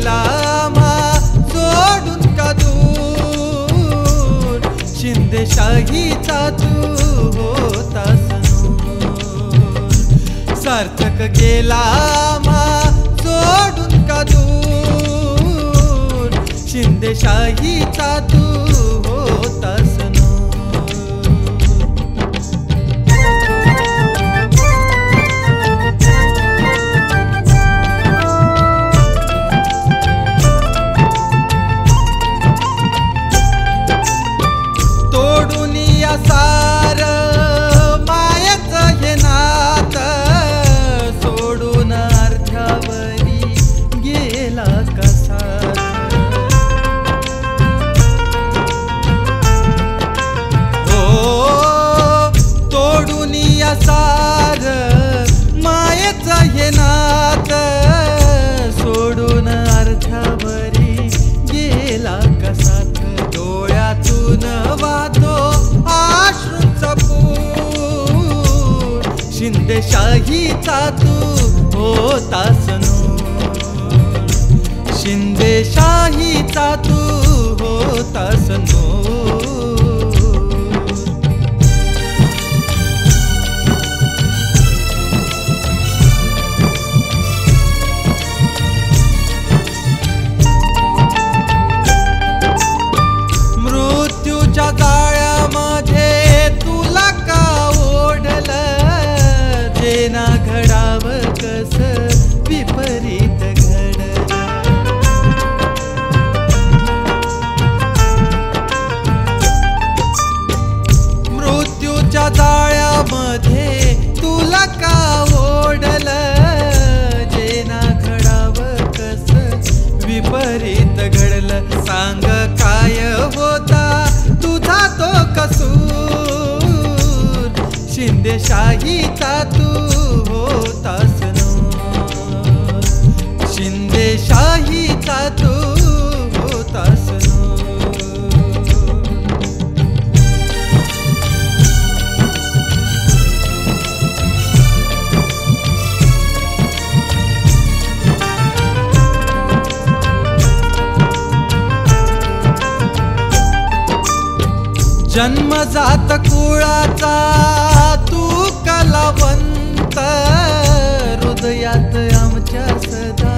गेला मा सोडून का दूर, शिंदेशाहीचा तू होतास नूर. सार्थक गेला मा सोडून का दूर, शिंदेशाहीचा तू होतास नूर. सार मायाचं हे नातं सोडून अर्ध्यावरी गेला कसा. हो तोडून या सार मायाचं हे नातं सोडून अर्ध्यावरी गेला कसा. डोळ्यातून वाहतो अश्रूंचा पूर, शिंदेशाहीचा तू होतास नूर, शिंदेशाहीचा तू होतास नूर. मृत्यूच्या जाळ्यामध्ये तुला का ओढलं, जे ना घडावं कसं विपरीत घडलं. मृत्यूच्या जाळ्यामध्ये तुला का ओढलं, जे ना घडावं कसं विपरीत घडलं. सांग काय होता तुझा तो कसूर, शिंदेशाहीचा तू होतास नूर, शिंदेशाहीचा तू होतास नूर. जन्मजात कुळाचा तू कलावंत, हृदयात आमच्या सदा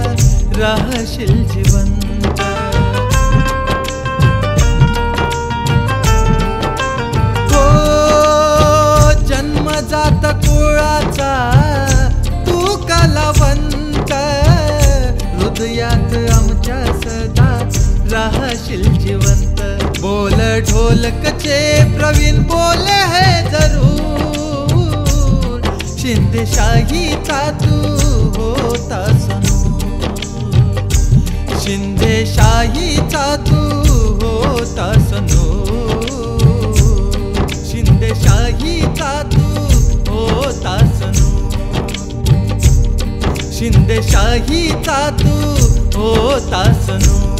राहशील जिवंत. हो जन्मजात कुळाचा तू कलावंत, हृदयात आमच्या सदा राहशील जिवंत. बोल ढोलकचे प्रवीण बोले है जरूर, शिंदेशाहीचा तू होतास नूर, शिंदेशाहीचा तू होतास नूर, शिंदेशाहीचा तू होतास नूर, शिंदेशाहीचा तू होतास नूर.